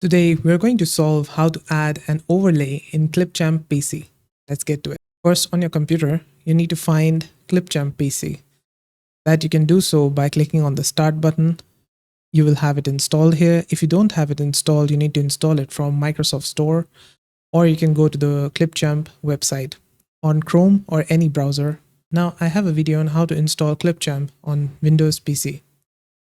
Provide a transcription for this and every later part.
Today, we're going to solve how to add an overlay in Clipchamp PC. Let's get to it. First, on your computer, you need to find Clipchamp PC. That you can do so by clicking on the Start button. You will have it installed here. If you don't have it installed, you need to install it from Microsoft Store, or you can go to the Clipchamp website on Chrome or any browser. Now, I have a video on how to install Clipchamp on Windows PC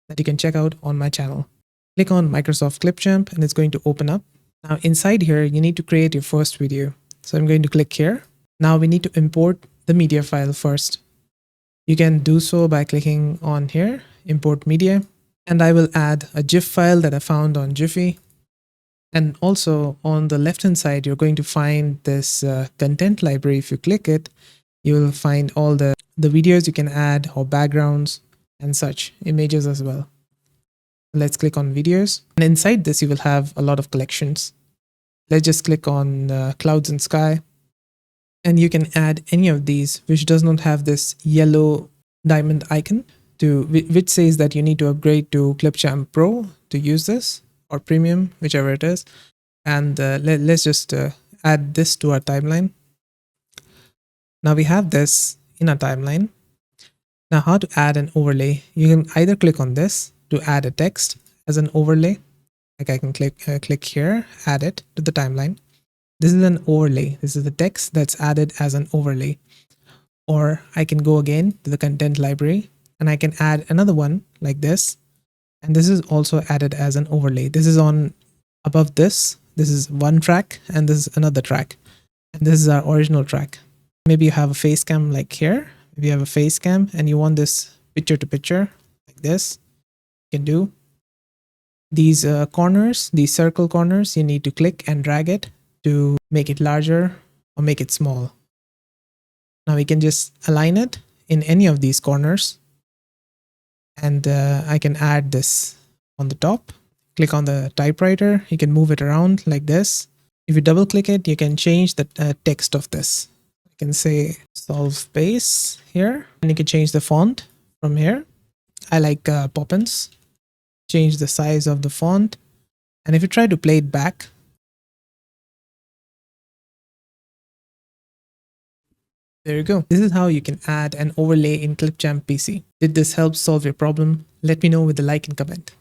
that you can check out on my channel. Click on Microsoft Clipchamp and it's going to open up. Now inside here, you need to create your first video. So I'm going to click here. Now we need to import the media file first. You can do so by clicking on here, import media. And I will add a GIF file that I found on Jiffy. And also on the left hand side, you're going to find this content library. If you click it, you will find all the videos you can add or backgrounds and such, images as well. Let's click on videos. And inside this, you will have a lot of collections. Let's just click on clouds and sky. And you can add any of these which does not have this yellow diamond icon, which says that you need to upgrade to Clipchamp Pro to use this, or Premium, whichever it is. And let's just add this to our timeline. Now we have this in our timeline. Now how to add an overlay? You can either click on this to add a text as an overlay. Like I can click here, add it to the timeline. This is an overlay. This is the text that's added as an overlay. Or I can go again to the content library and I can add another one like this. And this is also added as an overlay. This is on above this. This is one track and this is another track. And this is our original track. Maybe you have a face cam like here. Maybe you have a face cam and you want this picture to picture like this. You can do these corners, these circle corners, you need to click and drag it to make it larger or make it small. Now we can just align it in any of these corners. And I can add this on the top. Click on the typewriter. You can move it around like this. If you double click it, you can change the text of this. You can say solve space here. And you can change the font from here. I like Poppins. Change the size of the font. And if you try to play it back, there you go. This is how you can add an overlay in Clipchamp PC. Did this help solve your problem? Let me know with a like and comment.